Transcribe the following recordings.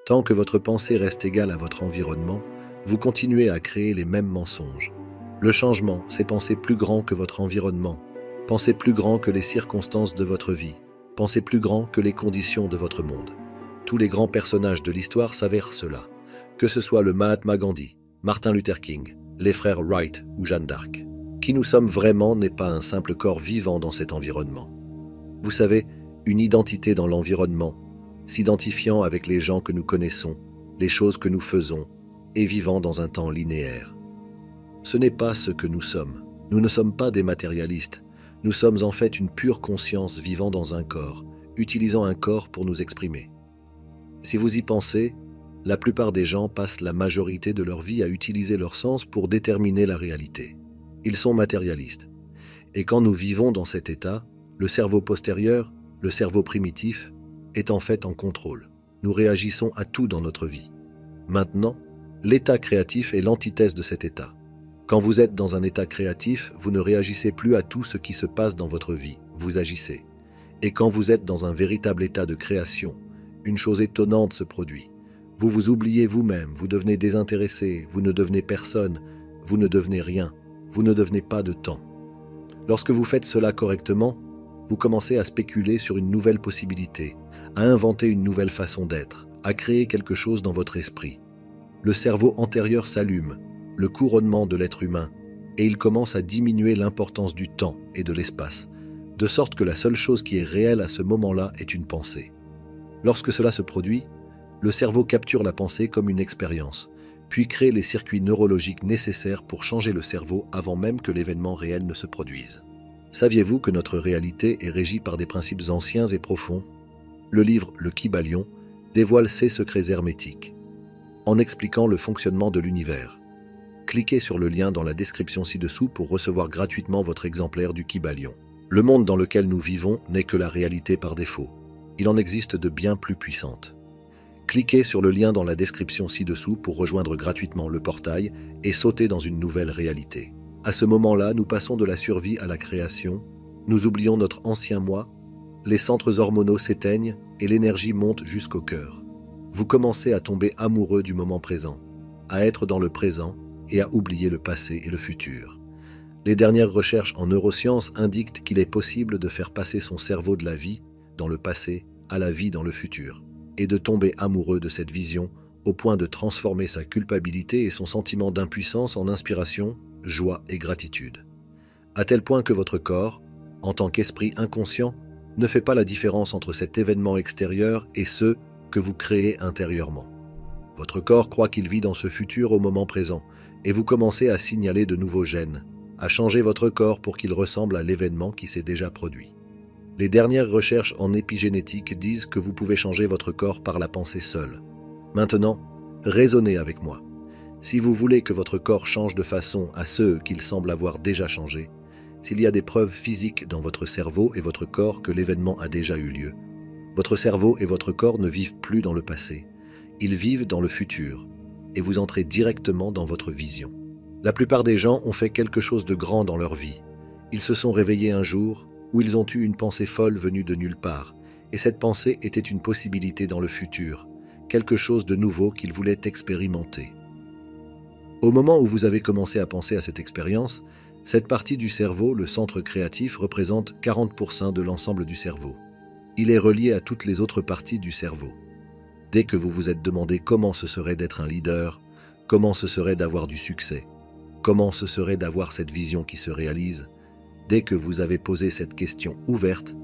Tant que votre pensée reste égale à votre environnement, vous continuez à créer les mêmes mensonges. Le changement, c'est penser plus grand que votre environnement, penser plus grand que les circonstances de votre vie, penser plus grand que les conditions de votre monde. Tous les grands personnages de l'histoire s'avèrent cela, que ce soit le Mahatma Gandhi, Martin Luther King, les frères Wright ou Jeanne d'Arc. Qui nous sommes vraiment n'est pas un simple corps vivant dans cet environnement. Vous savez, une identité dans l'environnement, s'identifiant avec les gens que nous connaissons, les choses que nous faisons, et vivant dans un temps linéaire. Ce n'est pas ce que nous sommes. Nous ne sommes pas des matérialistes. Nous sommes en fait une pure conscience vivant dans un corps, utilisant un corps pour nous exprimer. Si vous y pensez, la plupart des gens passent la majorité de leur vie à utiliser leur sens pour déterminer la réalité. Ils sont matérialistes. Et quand nous vivons dans cet état, le cerveau postérieur, le cerveau primitif, est en fait en contrôle. Nous réagissons à tout dans notre vie. Maintenant, l'état créatif est l'antithèse de cet état. Quand vous êtes dans un état créatif, vous ne réagissez plus à tout ce qui se passe dans votre vie, vous agissez. Et quand vous êtes dans un véritable état de création, une chose étonnante se produit. Vous vous oubliez vous-même, vous devenez désintéressé, vous ne devenez personne, vous ne devenez rien, vous ne devenez pas de temps. Lorsque vous faites cela correctement, vous commencez à spéculer sur une nouvelle possibilité, à inventer une nouvelle façon d'être, à créer quelque chose dans votre esprit. Le cerveau antérieur s'allume, le couronnement de l'être humain, et il commence à diminuer l'importance du temps et de l'espace, de sorte que la seule chose qui est réelle à ce moment-là est une pensée. Lorsque cela se produit, le cerveau capture la pensée comme une expérience, puis crée les circuits neurologiques nécessaires pour changer le cerveau avant même que l'événement réel ne se produise. Saviez-vous que notre réalité est régie par des principes anciens et profonds? Le livre Le Kybalion dévoile ces secrets hermétiques, en expliquant le fonctionnement de l'univers. Cliquez sur le lien dans la description ci-dessous pour recevoir gratuitement votre exemplaire du Kybalion. Le monde dans lequel nous vivons n'est que la réalité par défaut. Il en existe de bien plus puissantes. Cliquez sur le lien dans la description ci-dessous pour rejoindre gratuitement le portail et sauter dans une nouvelle réalité. À ce moment-là, nous passons de la survie à la création, nous oublions notre ancien moi, les centres hormonaux s'éteignent et l'énergie monte jusqu'au cœur. Vous commencez à tomber amoureux du moment présent, à être dans le présent et à oublier le passé et le futur. Les dernières recherches en neurosciences indiquent qu'il est possible de faire passer son cerveau de la vie dans le passé à la vie dans le futur, et de tomber amoureux de cette vision au point de transformer sa culpabilité et son sentiment d'impuissance en inspiration, joie et gratitude. À tel point que votre corps, en tant qu'esprit inconscient, ne fait pas la différence entre cet événement extérieur et ceux que vous créez intérieurement. Votre corps croit qu'il vit dans ce futur au moment présent, et vous commencez à signaler de nouveaux gènes, à changer votre corps pour qu'il ressemble à l'événement qui s'est déjà produit. Les dernières recherches en épigénétique disent que vous pouvez changer votre corps par la pensée seule. Maintenant, raisonnez avec moi. Si vous voulez que votre corps change de façon à ceux qu'il semble avoir déjà changé, s'il y a des preuves physiques dans votre cerveau et votre corps que l'événement a déjà eu lieu, votre cerveau et votre corps ne vivent plus dans le passé, ils vivent dans le futur, et vous entrez directement dans votre vision. La plupart des gens ont fait quelque chose de grand dans leur vie. Ils se sont réveillés un jour où ils ont eu une pensée folle venue de nulle part, et cette pensée était une possibilité dans le futur, quelque chose de nouveau qu'ils voulaient expérimenter. Au moment où vous avez commencé à penser à cette expérience, cette partie du cerveau, le centre créatif, représente 40% de l'ensemble du cerveau. Il est relié à toutes les autres parties du cerveau. Dès que vous vous êtes demandé comment ce serait d'être un leader, comment ce serait d'avoir du succès, comment ce serait d'avoir cette vision qui se réalise, dès que vous avez posé cette question ouverte,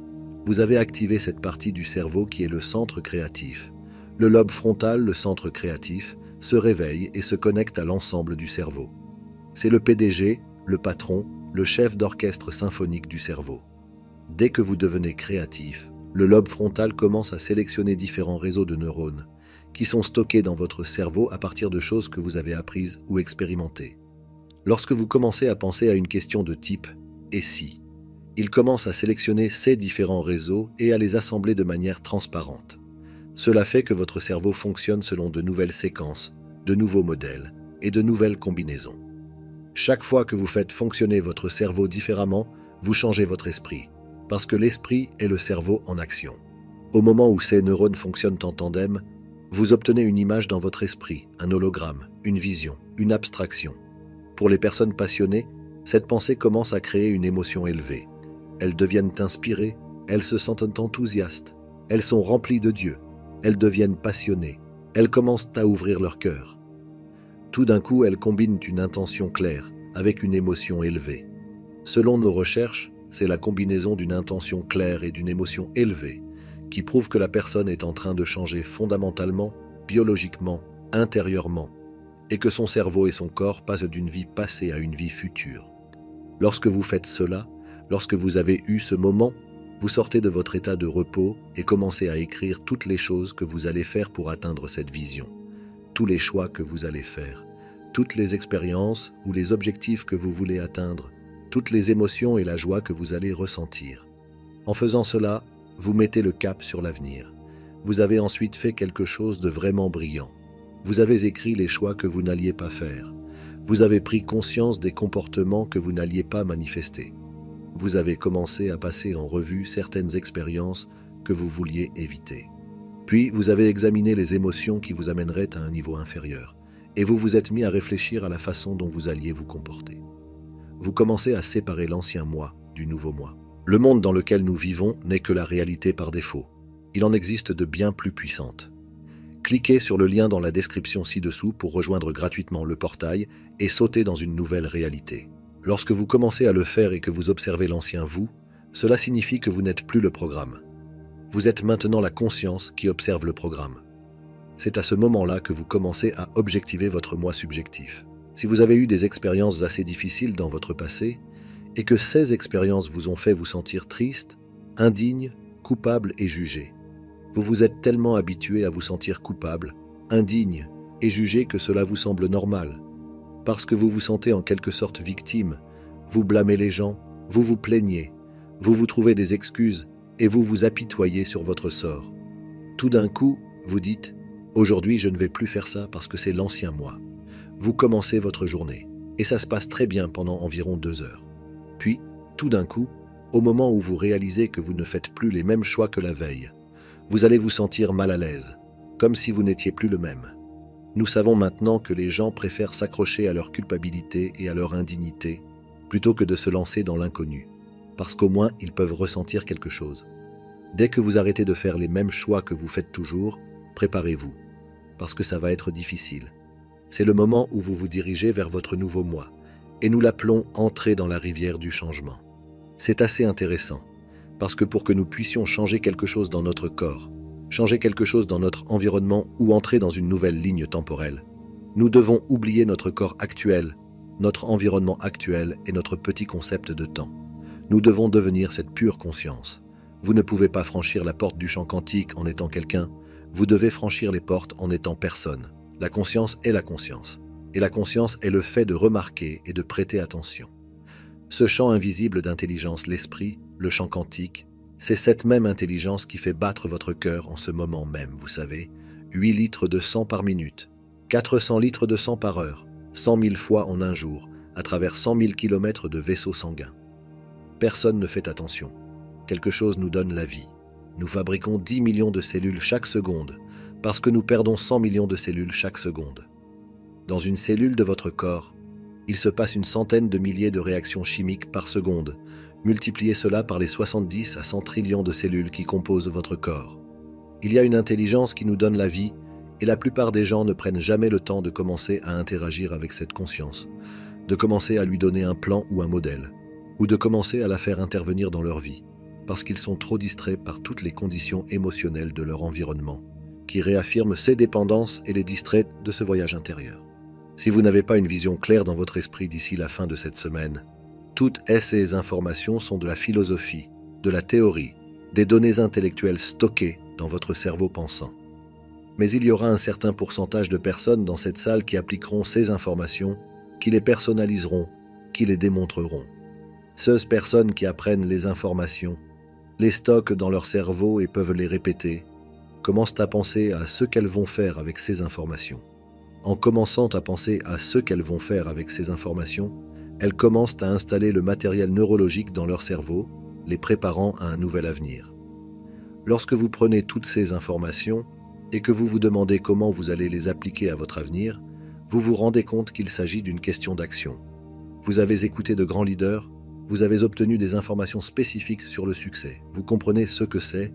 vous avez activé cette partie du cerveau qui est le centre créatif. Le lobe frontal, le centre créatif, se réveille et se connecte à l'ensemble du cerveau. C'est le PDG, le patron, le chef d'orchestre symphonique du cerveau. Dès que vous devenez créatif, le lobe frontal commence à sélectionner différents réseaux de neurones qui sont stockés dans votre cerveau à partir de choses que vous avez apprises ou expérimentées. Lorsque vous commencez à penser à une question de type « et si ?», il commence à sélectionner ces différents réseaux et à les assembler de manière transparente. Cela fait que votre cerveau fonctionne selon de nouvelles séquences, de nouveaux modèles et de nouvelles combinaisons. Chaque fois que vous faites fonctionner votre cerveau différemment, vous changez votre esprit, parce que l'esprit est le cerveau en action. Au moment où ces neurones fonctionnent en tandem, Vous obtenez une image dans votre esprit, un hologramme, une vision, une abstraction. Pour les personnes passionnées, cette pensée commence à créer une émotion élevée. Elles deviennent inspirées, elles se sentent enthousiastes, elles sont remplies de Dieu, elles deviennent passionnées, elles commencent à ouvrir leur cœur. Tout d'un coup, elles combinent une intention claire avec une émotion élevée. Selon nos recherches, c'est la combinaison d'une intention claire et d'une émotion élevée qui prouve que la personne est en train de changer fondamentalement, biologiquement, intérieurement, et que son cerveau et son corps passent d'une vie passée à une vie future. Lorsque vous faites cela, lorsque vous avez eu ce moment, vous sortez de votre état de repos et commencez à écrire toutes les choses que vous allez faire pour atteindre cette vision, tous les choix que vous allez faire, toutes les expériences ou les objectifs que vous voulez atteindre, toutes les émotions et la joie que vous allez ressentir. En faisant cela, vous mettez le cap sur l'avenir. Vous avez ensuite fait quelque chose de vraiment brillant. Vous avez écrit les choix que vous n'alliez pas faire. Vous avez pris conscience des comportements que vous n'alliez pas manifester. Vous avez commencé à passer en revue certaines expériences que vous vouliez éviter. Puis, vous avez examiné les émotions qui vous amèneraient à un niveau inférieur, et vous vous êtes mis à réfléchir à la façon dont vous alliez vous comporter. Vous commencez à séparer l'ancien moi du nouveau moi. Le monde dans lequel nous vivons n'est que la réalité par défaut. Il en existe de bien plus puissantes. Cliquez sur le lien dans la description ci-dessous pour rejoindre gratuitement le portail et sauter dans une nouvelle réalité. Lorsque vous commencez à le faire et que vous observez l'ancien vous, cela signifie que vous n'êtes plus le programme. Vous êtes maintenant la conscience qui observe le programme. C'est à ce moment-là que vous commencez à objectiver votre moi subjectif. Si vous avez eu des expériences assez difficiles dans votre passé, et que ces expériences vous ont fait vous sentir triste, indigne, coupable et jugé, vous vous êtes tellement habitué à vous sentir coupable, indigne et jugé que cela vous semble normal. Parce que vous vous sentez en quelque sorte victime, vous blâmez les gens, vous vous plaignez, vous vous trouvez des excuses et vous vous apitoyez sur votre sort. Tout d'un coup, vous dites « Aujourd'hui, je ne vais plus faire ça parce que c'est l'ancien moi ». Vous commencez votre journée et ça se passe très bien pendant environ 2 heures. Puis, tout d'un coup, au moment où vous réalisez que vous ne faites plus les mêmes choix que la veille, vous allez vous sentir mal à l'aise, comme si vous n'étiez plus le même. Nous savons maintenant que les gens préfèrent s'accrocher à leur culpabilité et à leur indignité plutôt que de se lancer dans l'inconnu, parce qu'au moins ils peuvent ressentir quelque chose. Dès que vous arrêtez de faire les mêmes choix que vous faites toujours, préparez-vous, parce que ça va être difficile. C'est le moment où vous vous dirigez vers votre nouveau moi, et nous l'appelons « entrer dans la rivière du changement ». C'est assez intéressant, parce que pour que nous puissions changer quelque chose dans notre corps, changer quelque chose dans notre environnement ou entrer dans une nouvelle ligne temporelle, nous devons oublier notre corps actuel, notre environnement actuel et notre petit concept de temps. Nous devons devenir cette pure conscience. Vous ne pouvez pas franchir la porte du champ quantique en étant quelqu'un, vous devez franchir les portes en étant personne. La conscience est la conscience. Et la conscience est le fait de remarquer et de prêter attention. Ce champ invisible d'intelligence, l'esprit, le champ quantique, c'est cette même intelligence qui fait battre votre cœur en ce moment même, vous savez, 8 litres de sang par minute, 400 litres de sang par heure, 100 000 fois en un jour, à travers 100 000 kilomètres de vaisseaux sanguins. Personne ne fait attention. Quelque chose nous donne la vie. Nous fabriquons 10 millions de cellules chaque seconde, parce que nous perdons 100 millions de cellules chaque seconde. Dans une cellule de votre corps, il se passe une centaine de milliers de réactions chimiques par seconde. Multipliez cela par les 70 à 100 trillions de cellules qui composent votre corps. Il y a une intelligence qui nous donne la vie, et la plupart des gens ne prennent jamais le temps de commencer à interagir avec cette conscience, de commencer à lui donner un plan ou un modèle, ou de commencer à la faire intervenir dans leur vie, parce qu'ils sont trop distraits par toutes les conditions émotionnelles de leur environnement, qui réaffirment ces dépendances et les distraient de ce voyage intérieur. Si vous n'avez pas une vision claire dans votre esprit d'ici la fin de cette semaine, toutes ces informations sont de la philosophie, de la théorie, des données intellectuelles stockées dans votre cerveau pensant. Mais il y aura un certain pourcentage de personnes dans cette salle qui appliqueront ces informations, qui les personnaliseront, qui les démontreront. Ces personnes qui apprennent les informations, les stockent dans leur cerveau et peuvent les répéter, commencent à penser à ce qu'elles vont faire avec ces informations. En commençant à penser à ce qu'elles vont faire avec ces informations, elles commencent à installer le matériel neurologique dans leur cerveau, les préparant à un nouvel avenir. Lorsque vous prenez toutes ces informations, et que vous vous demandez comment vous allez les appliquer à votre avenir, vous vous rendez compte qu'il s'agit d'une question d'action. Vous avez écouté de grands leaders, vous avez obtenu des informations spécifiques sur le succès, vous comprenez ce que c'est,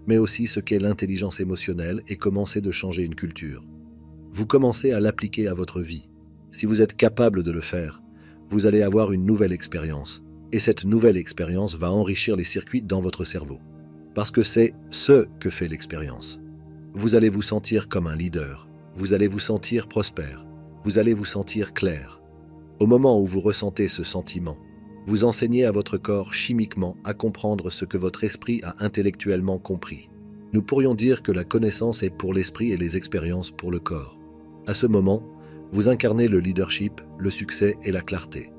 mais aussi ce qu'est l'intelligence émotionnelle et comment c'est de changer une culture. Vous commencez à l'appliquer à votre vie. Si vous êtes capable de le faire, vous allez avoir une nouvelle expérience. Et cette nouvelle expérience va enrichir les circuits dans votre cerveau. Parce que c'est ce que fait l'expérience. Vous allez vous sentir comme un leader. Vous allez vous sentir prospère. Vous allez vous sentir clair. Au moment où vous ressentez ce sentiment, vous enseignez à votre corps chimiquement à comprendre ce que votre esprit a intellectuellement compris. Nous pourrions dire que la connaissance est pour l'esprit et les expériences pour le corps. À ce moment, vous incarnez le leadership, le succès et la clarté.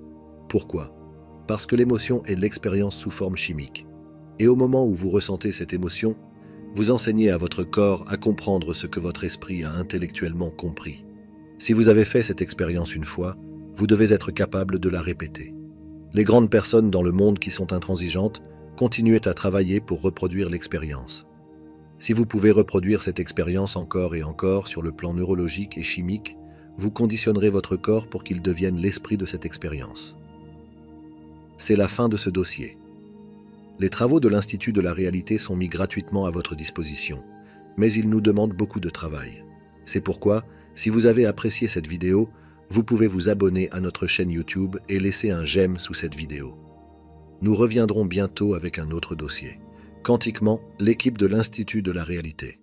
Pourquoi ? Parce que l'émotion est l'expérience sous forme chimique. Et au moment où vous ressentez cette émotion, vous enseignez à votre corps à comprendre ce que votre esprit a intellectuellement compris. Si vous avez fait cette expérience une fois, vous devez être capable de la répéter. Les grandes personnes dans le monde qui sont intransigeantes continuent à travailler pour reproduire l'expérience. Si vous pouvez reproduire cette expérience encore et encore sur le plan neurologique et chimique, vous conditionnerez votre corps pour qu'il devienne l'esprit de cette expérience. C'est la fin de ce dossier. Les travaux de l'Institut de la réalité sont mis gratuitement à votre disposition, mais ils nous demandent beaucoup de travail. C'est pourquoi, si vous avez apprécié cette vidéo, vous pouvez vous abonner à notre chaîne YouTube et laisser un j'aime sous cette vidéo. Nous reviendrons bientôt avec un autre dossier. Quantiquement, l'équipe de l'Institut de la réalité.